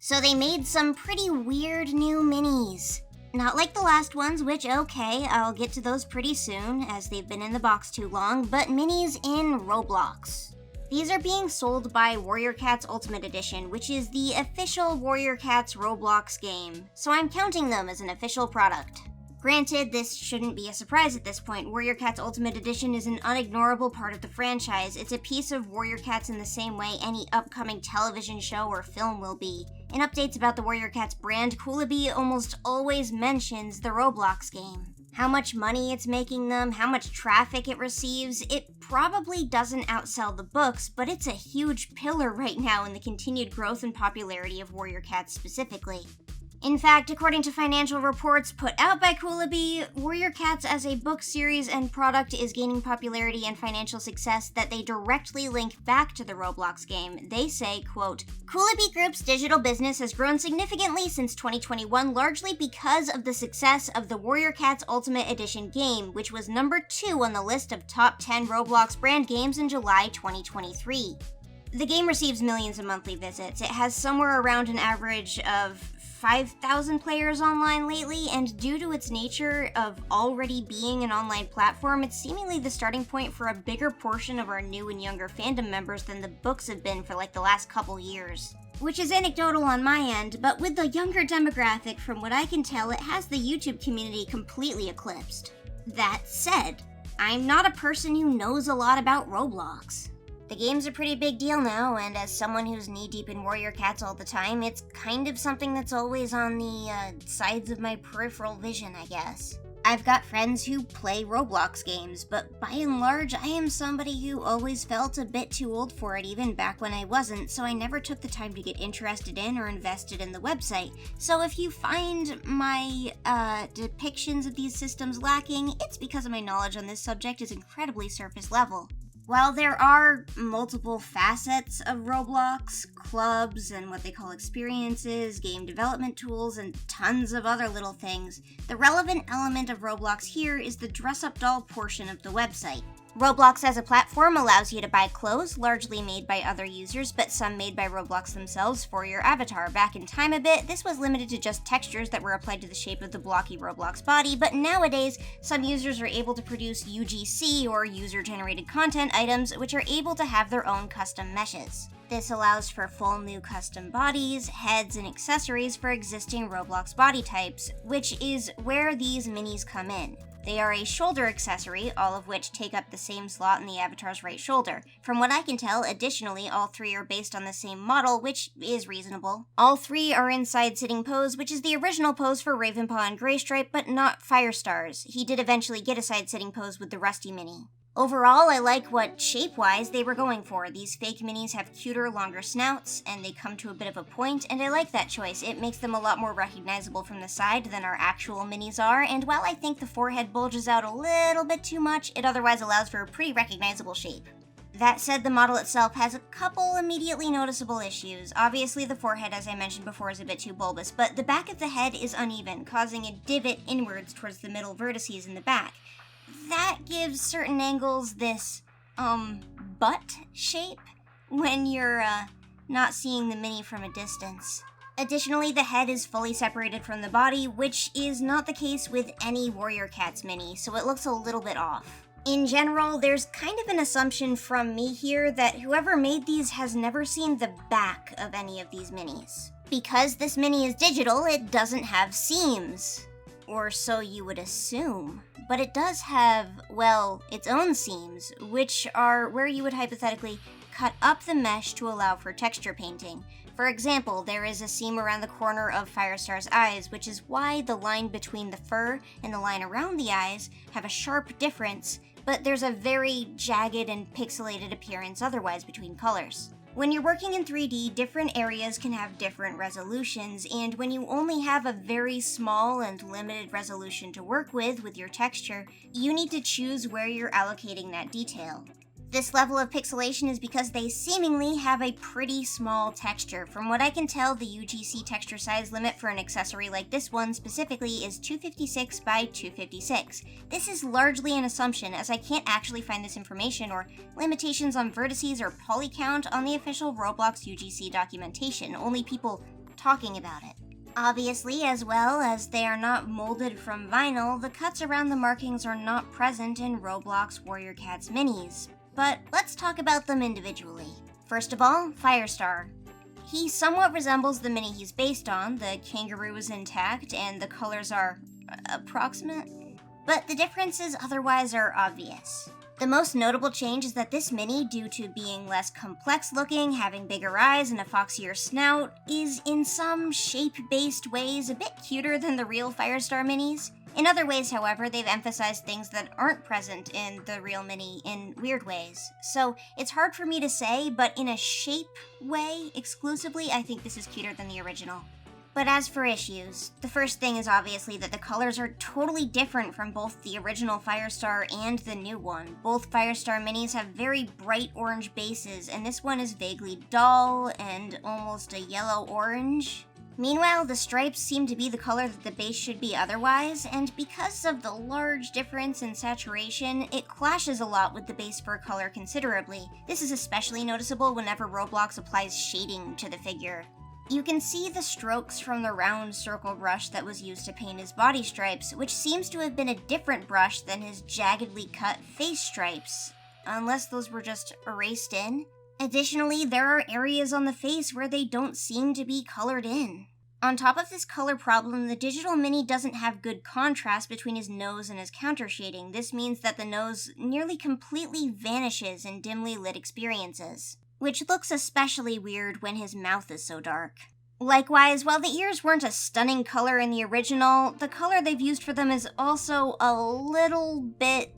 So they made some pretty weird new minis. Not like the last ones, which, okay, I'll get to those pretty soon, as they've been in the box too long, but minis in Roblox. These are being sold by Warrior Cats Ultimate Edition, which is the official Warrior Cats Roblox game, so I'm counting them as an official product. Granted, this shouldn't be a surprise at this point. Warrior Cats Ultimate Edition is an unignorable part of the franchise. It's a piece of Warrior Cats in the same way any upcoming television show or film will be. In updates about the Warrior Cats brand, Coolabee almost always mentions the Roblox game. How much money it's making them, how much traffic it receives, it probably doesn't outsell the books, but it's a huge pillar right now in the continued growth and popularity of Warrior Cats specifically. In fact, according to financial reports put out by Coolabee, Warrior Cats as a book series and product is gaining popularity and financial success that they directly link back to the Roblox game. They say, quote, "Coolabee Group's digital business has grown significantly since 2021, largely because of the success of the Warrior Cats Ultimate Edition game, which was number 2 on the list of top 10 Roblox brand games in July 2023. The game receives millions of monthly visits. It has somewhere around an average of 5,000 players online lately, and due to its nature of already being an online platform, it's seemingly the starting point for a bigger portion of our new and younger fandom members than the books have been for like the last couple years." Which is anecdotal on my end, but with the younger demographic, from what I can tell, it has the YouTube community completely eclipsed. That said, I'm not a person who knows a lot about Roblox. The game's a pretty big deal now, and as someone who's knee-deep in Warrior Cats all the time, it's kind of something that's always on the sides of my peripheral vision, I guess. I've got friends who play Roblox games, but by and large, I am somebody who always felt a bit too old for it even back when I wasn't, so I never took the time to get interested in or invested in the website. So if you find my depictions of these systems lacking, it's because my knowledge on this subject is incredibly surface level. While there are multiple facets of Roblox, clubs, and what they call experiences, game development tools, and tons of other little things, the relevant element of Roblox here is the dress-up doll portion of the website. Roblox as a platform allows you to buy clothes, largely made by other users, but some made by Roblox themselves for your avatar. Back in time a bit, this was limited to just textures that were applied to the shape of the blocky Roblox body, but nowadays, some users are able to produce UGC, or user-generated content items, which are able to have their own custom meshes. This allows for full new custom bodies, heads, and accessories for existing Roblox body types, which is where these minis come in. They are a shoulder accessory, all of which take up the same slot in the avatar's right shoulder. From what I can tell, additionally, all 3 are based on the same model, which is reasonable. All 3 are in side-sitting pose, which is the original pose for Ravenpaw and Greystripe, but not Firestars. He did eventually get a side-sitting pose with the Rusty Mini. Overall, I like what shape-wise they were going for. These fake minis have cuter, longer snouts, and they come to a bit of a point, and I like that choice. It makes them a lot more recognizable from the side than our actual minis are, and while I think the forehead bulges out a little bit too much, it otherwise allows for a pretty recognizable shape. That said, the model itself has a couple immediately noticeable issues. Obviously, the forehead, as I mentioned before, is a bit too bulbous, but the back of the head is uneven, causing a divot inwards towards the middle vertices in the back. That gives certain angles this, butt shape when you're, not seeing the mini from a distance. Additionally, the head is fully separated from the body, which is not the case with any Warrior Cats mini, so it looks a little bit off. In general, there's kind of an assumption from me here that whoever made these has never seen the back of any of these minis. Because this mini is digital, it doesn't have seams. Or so you would assume. But it does have, well, its own seams, which are where you would hypothetically cut up the mesh to allow for texture painting. For example, there is a seam around the corner of Firestar's eyes, which is why the line between the fur and the line around the eyes have a sharp difference, but there's a very jagged and pixelated appearance otherwise between colors. When you're working in 3D, different areas can have different resolutions, and when you only have a very small and limited resolution to work with your texture, you need to choose where you're allocating that detail. This level of pixelation is because they seemingly have a pretty small texture. From what I can tell, the UGC texture size limit for an accessory like this one specifically is 256 by 256. This is largely an assumption, as I can't actually find this information or limitations on vertices or poly count on the official Roblox UGC documentation. Only people talking about it. Obviously, as well as they are not molded from vinyl, the cuts around the markings are not present in Roblox Warrior Cats Minis. But let's talk about them individually. First of all, Firestar. He somewhat resembles the mini he's based on. The kangaroo is intact and the colors are approximate, but the differences otherwise are obvious. The most notable change is that this mini, due to being less complex looking, having bigger eyes and a foxier snout, is in some shape-based ways a bit cuter than the real Firestar minis. In other ways, however, they've emphasized things that aren't present in the real mini in weird ways. So it's hard for me to say, but in a shape way, exclusively, I think this is cuter than the original. But as for issues, the first thing is obviously that the colors are totally different from both the original Firestar and the new one. Both Firestar minis have very bright orange bases, and this one is vaguely dull and almost a yellow-orange. Meanwhile, the stripes seem to be the color that the base should be otherwise, and because of the large difference in saturation, it clashes a lot with the base fur color considerably. This is especially noticeable whenever Roblox applies shading to the figure. You can see the strokes from the round circle brush that was used to paint his body stripes, which seems to have been a different brush than his jaggedly cut face stripes, unless those were just erased in. Additionally, there are areas on the face where they don't seem to be colored in. On top of this color problem, the digital mini doesn't have good contrast between his nose and his counter shading. This means that the nose nearly completely vanishes in dimly lit experiences, which looks especially weird when his mouth is so dark. Likewise, while the ears weren't a stunning color in the original, the color they've used for them is also a little bit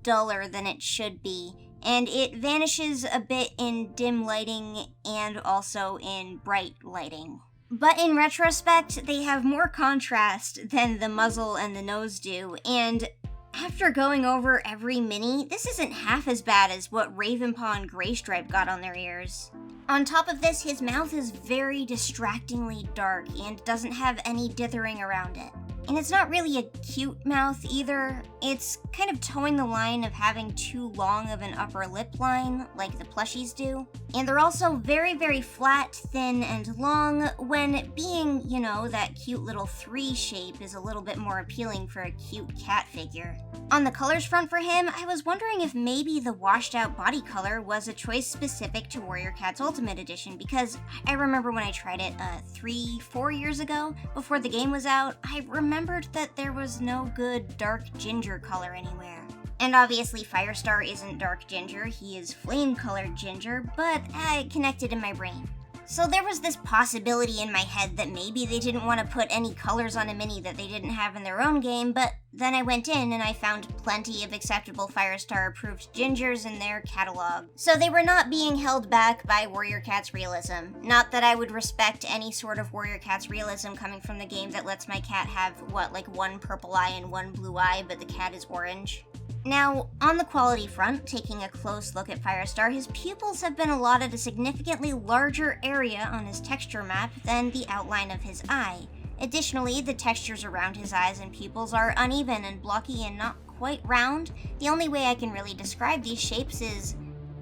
duller than it should be, and it vanishes a bit in dim lighting and also in bright lighting. But in retrospect, they have more contrast than the muzzle and the nose do, and after going over every mini, this isn't half as bad as what Ravenpaw and Graystripe got on their ears. On top of this, his mouth is very distractingly dark and doesn't have any dithering around it. And it's not really a cute mouth either. It's kind of towing the line of having too long of an upper lip line, like the plushies do. And they're also very, very flat, thin, and long, when being, that cute little 3 shape is a little bit more appealing for a cute cat figure. On the colors front for him, I was wondering if maybe the washed out body color was a choice specific to Warrior Cats Ultimate Edition, because I remember when I tried it 3-4 years ago, before the game was out, I remembered that there was no good dark ginger color anywhere. And obviously Firestar isn't dark ginger, he is flame-colored ginger, but it connected in my brain. So there was this possibility in my head that maybe they didn't want to put any colors on a mini that they didn't have in their own game, but then I went in and I found plenty of acceptable Firestar-approved gingers in their catalog. So they were not being held back by Warrior Cats realism. Not that I would respect any sort of Warrior Cats realism coming from the game that lets my cat have, one purple eye and one blue eye, but the cat is orange. Now, on the quality front, taking a close look at Firestar, his pupils have been allotted a significantly larger area on his texture map than the outline of his eye. Additionally, the textures around his eyes and pupils are uneven and blocky and not quite round. The only way I can really describe these shapes is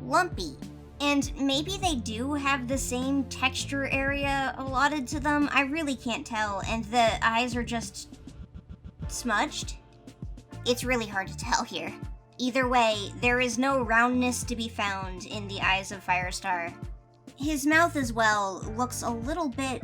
lumpy. And maybe they do have the same texture area allotted to them, I really can't tell, and the eyes are just smudged? It's really hard to tell here. Either way, there is no roundness to be found in the eyes of Firestar. His mouth as well looks a little bit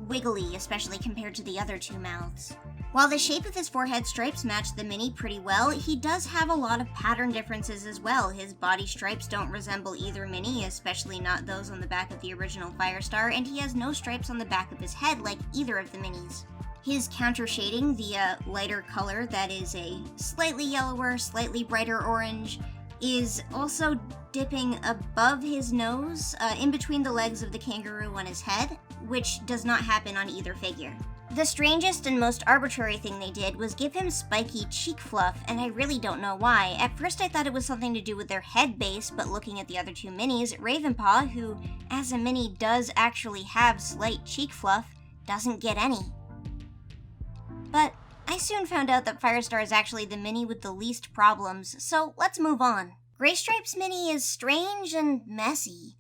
wiggly, especially compared to the other 2 mouths. While the shape of his forehead stripes match the mini pretty well, he does have a lot of pattern differences as well. His body stripes don't resemble either mini, especially not those on the back of the original Firestar, and he has no stripes on the back of his head like either of the minis. His counter shading, the lighter color that is a slightly yellower, slightly brighter orange, is also dipping above his nose, in between the legs of the kangaroo on his head, which does not happen on either figure. The strangest and most arbitrary thing they did was give him spiky cheek fluff, and I really don't know why. At first I thought it was something to do with their head base, but looking at the other 2 minis, Ravenpaw, who as a mini does actually have slight cheek fluff, doesn't get any. But I soon found out that Firestar is actually the mini with the least problems, so let's move on. Graystripe's mini is strange and messy.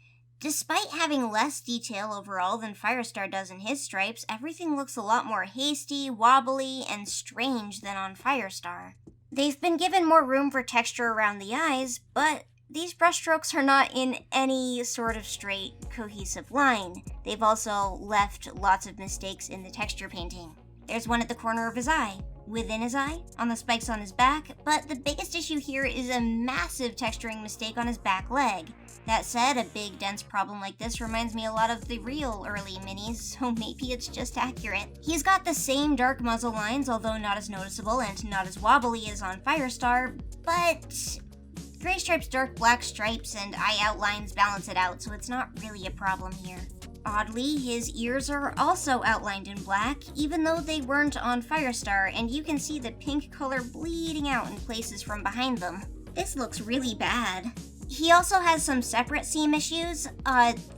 Despite having less detail overall than Firestar does in his stripes, everything looks a lot more hasty, wobbly, and strange than on Firestar. They've been given more room for texture around the eyes, but these brushstrokes are not in any sort of straight, cohesive line. They've also left lots of mistakes in the texture painting. There's one at the corner of his eye, within his eye, on the spikes on his back, but the biggest issue here is a massive texturing mistake on his back leg. That said, a big, dense problem like this reminds me a lot of the real early minis, so maybe it's just accurate. He's got the same dark muzzle lines, although not as noticeable and not as wobbly as on Firestar, but Gray Stripe's dark black stripes and eye outlines balance it out, so it's not really a problem here. Oddly, his ears are also outlined in black, even though they weren't on Firestar, and you can see the pink color bleeding out in places from behind them. This looks really bad. He also has some separate seam issues.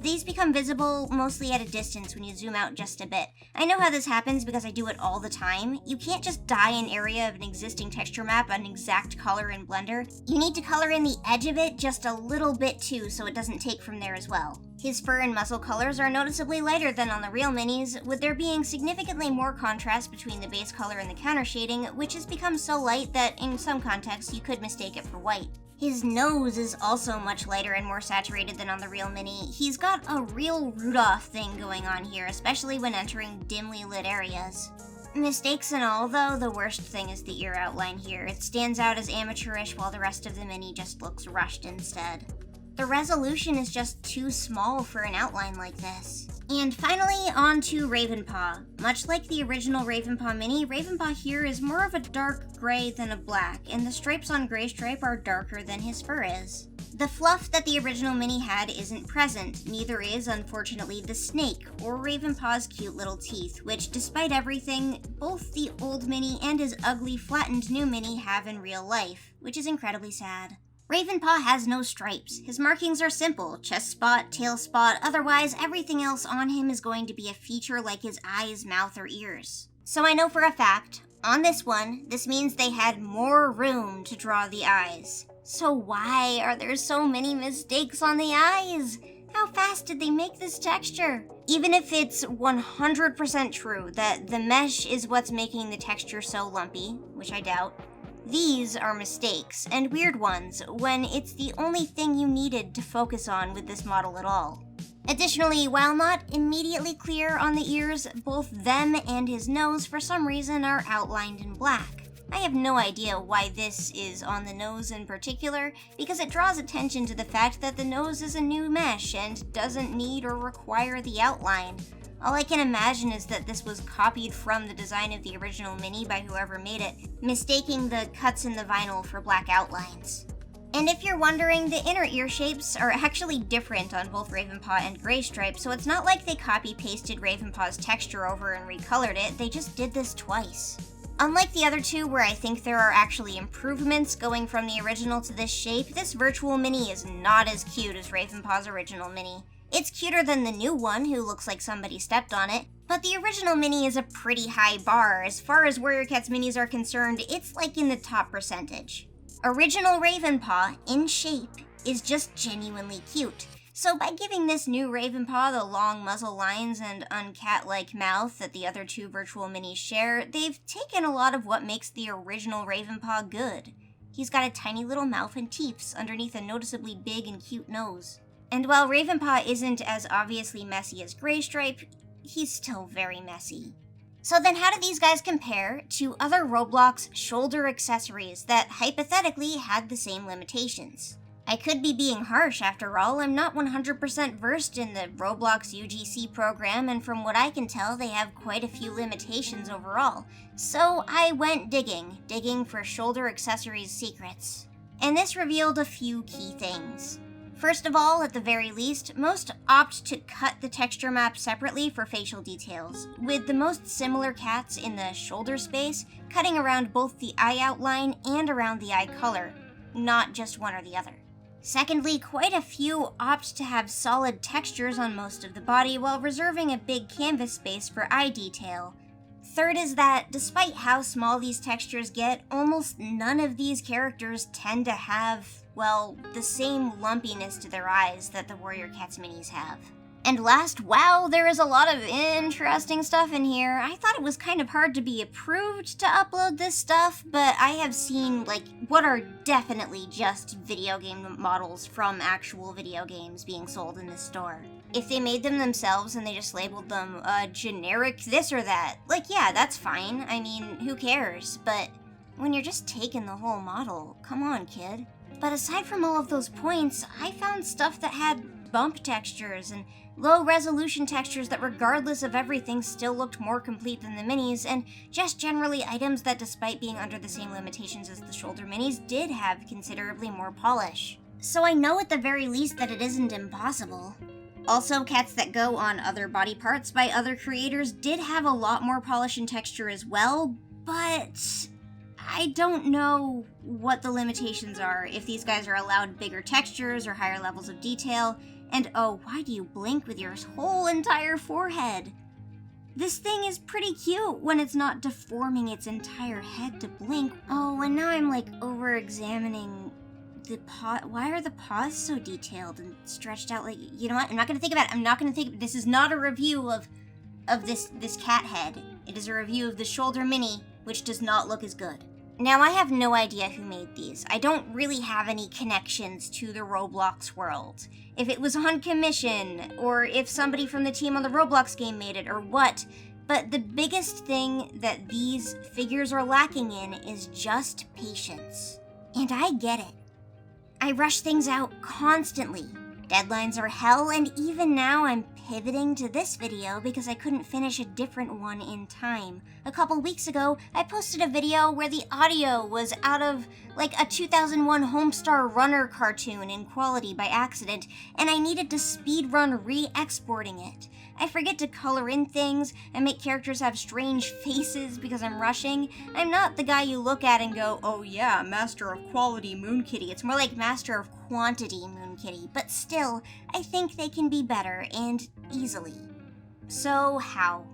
These become visible mostly at a distance when you zoom out just a bit. I know how this happens because I do it all the time. You can't just dye an area of an existing texture map an exact color in Blender. You need to color in the edge of it just a little bit too, so it doesn't take from there as well. His fur and muzzle colors are noticeably lighter than on the real minis, with there being significantly more contrast between the base color and the counter shading, which has become so light that in some contexts you could mistake it for white. His nose is also much lighter and more saturated than on the real mini. He's got a real Rudolph thing going on here, especially when entering dimly lit areas. Mistakes and all, though, the worst thing is the ear outline here. It stands out as amateurish while the rest of the mini just looks rushed instead. The resolution is just too small for an outline like this. And finally, on to Ravenpaw. Much like the original Ravenpaw mini, Ravenpaw here is more of a dark gray than a black, and the stripes on Gray Stripe are darker than his fur is. The fluff that the original mini had isn't present, neither is, unfortunately, the snake, or Ravenpaw's cute little teeth, which, despite everything, both the old mini and his ugly, flattened new mini have in real life, which is incredibly sad. Ravenpaw has no stripes. His markings are simple, chest spot, tail spot, otherwise everything else on him is going to be a feature like his eyes, mouth, or ears. So I know for a fact, on this one, this means they had more room to draw the eyes. So why are there so many mistakes on the eyes? How fast did they make this texture? Even if it's 100% true that the mesh is what's making the texture so lumpy, which I doubt, these are mistakes, and weird ones, when it's the only thing you needed to focus on with this model at all. Additionally, while not immediately clear on the ears, both them and his nose for some reason are outlined in black. I have no idea why this is on the nose in particular, because it draws attention to the fact that the nose is a new mesh and doesn't need or require the outline. All I can imagine is that this was copied from the design of the original mini by whoever made it, mistaking the cuts in the vinyl for black outlines. And if you're wondering, the inner ear shapes are actually different on both Ravenpaw and Gray Stripe, so it's not like they copy-pasted Ravenpaw's texture over and recolored it, they just did this twice. Unlike the other two, where I think there are actually improvements going from the original to this shape, this virtual mini is not as cute as Ravenpaw's original mini. It's cuter than the new one, who looks like somebody stepped on it, but the original mini is a pretty high bar. As far as Warrior Cats minis are concerned, it's like in the top percentage. Original Ravenpaw, in shape, is just genuinely cute. So by giving this new Ravenpaw the long muzzle lines and uncat-like mouth that the other two virtual minis share, they've taken a lot of what makes the original Ravenpaw good. He's got a tiny little mouth and teeth underneath a noticeably big and cute nose. And while Ravenpaw isn't as obviously messy as Gray Stripe, he's still very messy. So then how do these guys compare to other Roblox shoulder accessories that hypothetically had the same limitations? I could be being harsh after all, I'm not 100% versed in the Roblox UGC program, and from what I can tell they have quite a few limitations overall. So I went digging for shoulder accessories secrets. And this revealed a few key things. First of all, at the very least, most opt to cut the texture map separately for facial details, with the most similar cats in the shoulder space cutting around both the eye outline and around the eye color, not just one or the other. Secondly, quite a few opt to have solid textures on most of the body while reserving a big canvas space for eye detail. third is that, despite how small these textures get, almost none of these characters tend to have, well, the same lumpiness to their eyes that the Warrior Cats minis have. And last, wow, there is a lot of interesting stuff in here. I thought it was kind of hard to be approved to upload this stuff, but I have seen, what are definitely just video game models from actual video games being sold in this store. If they made them themselves and they just labeled them, generic this or that, yeah, that's fine. I mean, who cares? But when you're just taking the whole model, come on, kid. But aside from all of those points, I found stuff that had bump textures and low-resolution textures that, regardless of everything, still looked more complete than the minis, and just generally items that, despite being under the same limitations as the shoulder minis, did have considerably more polish. So I know at the very least that it isn't impossible. Also, cats that go on other body parts by other creators did have a lot more polish and texture as well, but I don't know what the limitations are, if these guys are allowed bigger textures or higher levels of detail. And oh, why do you blink with your whole entire forehead? This thing is pretty cute when it's not deforming its entire head to blink. Oh, and now I'm over-examining the paw. Why are the paws so detailed and stretched out? You know what? I'm not gonna think about it. This is not a review of this cat head. It is a review of the shoulder mini, which does not look as good. Now, I have no idea who made these. I don't really have any connections to the Roblox world. If it was on commission, or if somebody from the team on the Roblox game made it, or what. But the biggest thing that these figures are lacking in is just patience. And I get it. I rush things out constantly. Deadlines are hell, and even now I'm pivoting to this video because I couldn't finish a different one in time. A couple weeks ago, I posted a video where the audio was out of a 2001 Homestar Runner cartoon in quality by accident, and I needed to speedrun re-exporting it. I forget to color in things and make characters have strange faces because I'm rushing. I'm not the guy you look at and go, oh yeah, Master of Quality Moon Kitty. It's more like Master of Quantity Moon Kitty, but still, I think they can be better, and easily. So how?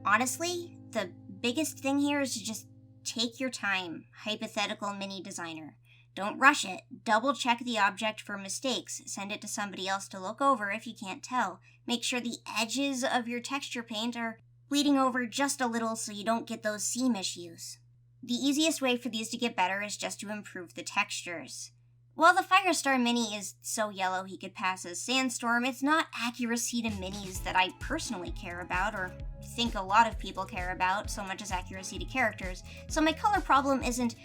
Honestly, the biggest thing here is to just take your time, hypothetical mini designer. Don't rush it. Double check the object for mistakes. Send it to somebody else to look over if you can't tell. Make sure the edges of your texture paint are bleeding over just a little so you don't get those seam issues. The easiest way for these to get better is just to improve the textures. While the Firestar Mini is so yellow he could pass as Sandstorm, it's not accuracy to minis that I personally care about, or think a lot of people care about, so much as accuracy to characters. So my color problem isn't,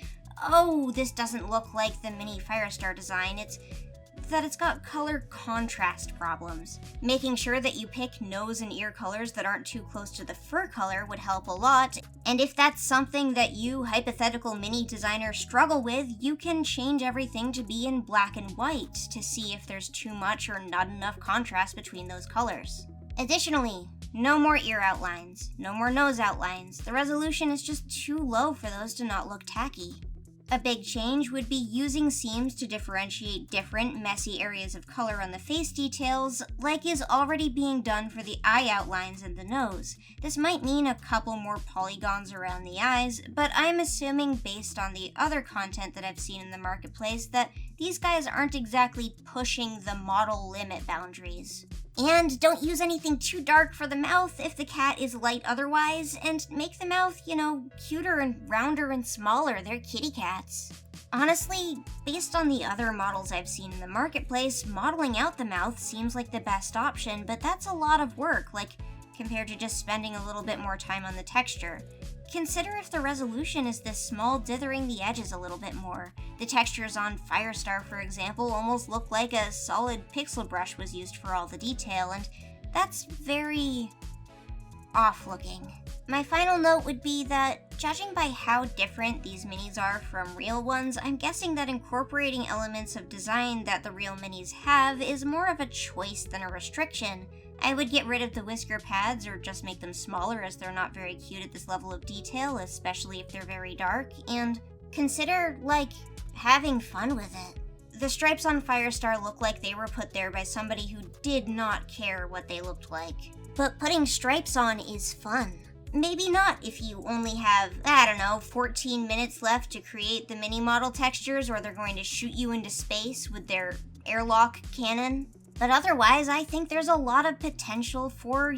oh, this doesn't look like the mini Firestar design, it's that it's got color contrast problems. Making sure that you pick nose and ear colors that aren't too close to the fur color would help a lot, and if that's something that you, hypothetical mini designer, struggle with, you can change everything to be in black and white to see if there's too much or not enough contrast between those colors. Additionally, no more ear outlines, no more nose outlines. The resolution is just too low for those to not look tacky. A big change would be using seams to differentiate different, messy areas of color on the face details, like is already being done for the eye outlines and the nose. This might mean a couple more polygons around the eyes, but I'm assuming based on the other content that I've seen in the marketplace that these guys aren't exactly pushing the model limit boundaries. And don't use anything too dark for the mouth if the cat is light otherwise, and make the mouth, cuter and rounder and smaller. They're kitty cats. Honestly, based on the other models I've seen in the marketplace, modeling out the mouth seems like the best option, but that's a lot of work, compared to just spending a little bit more time on the texture. Consider if the resolution is this small, dithering the edges a little bit more. The textures on Firestar, for example, almost look like a solid pixel brush was used for all the detail, and that's very off-looking. My final note would be that, judging by how different these minis are from real ones, I'm guessing that incorporating elements of design that the real minis have is more of a choice than a restriction. I would get rid of the whisker pads or just make them smaller as they're not very cute at this level of detail, especially if they're very dark, and consider, having fun with it. The stripes on Firestar look like they were put there by somebody who did not care what they looked like. But putting stripes on is fun. maybe not if you only have, I don't know, 14 minutes left to create the mini model textures, or they're going to shoot you into space with their airlock cannon. But otherwise, I think there's a lot of potential for,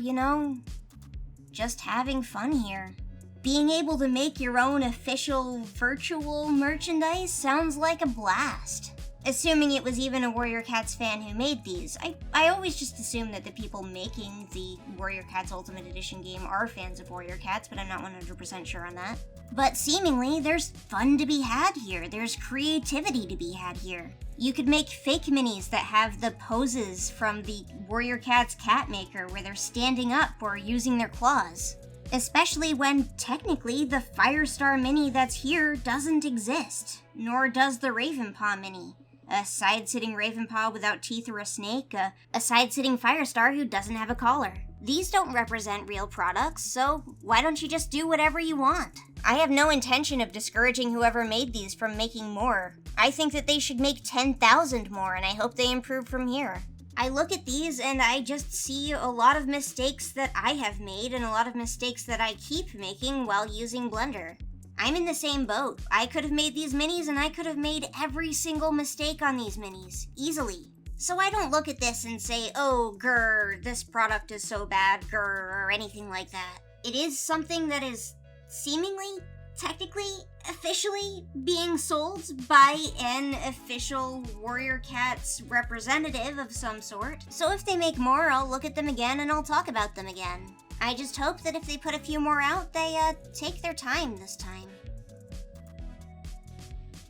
just having fun here. Being able to make your own official virtual merchandise sounds like a blast. Assuming it was even a Warrior Cats fan who made these. I always just assume that the people making the Warrior Cats Ultimate Edition game are fans of Warrior Cats, but I'm not 100% sure on that. But seemingly, there's fun to be had here. There's creativity to be had here. You could make fake minis that have the poses from the Warrior Cats cat maker where they're standing up or using their claws. Especially when, technically, the Firestar mini that's here doesn't exist. Nor does the Ravenpaw mini. A side-sitting Ravenpaw without teeth or a snake, a side-sitting Firestar who doesn't have a collar. These don't represent real products, so why don't you just do whatever you want? I have no intention of discouraging whoever made these from making more. I think that they should make 10,000 more, and I hope they improve from here. I look at these and I just see a lot of mistakes that I have made and a lot of mistakes that I keep making while using Blender. I'm in the same boat. I could have made these minis and I could have made every single mistake on these minis, easily. So I don't look at this and say, oh, grr, this product is so bad, grr, or anything like that. It is something that is seemingly, technically, officially being sold by an official Warrior Cats representative of some sort. So if they make more, I'll look at them again and I'll talk about them again. I just hope that if they put a few more out, they take their time this time.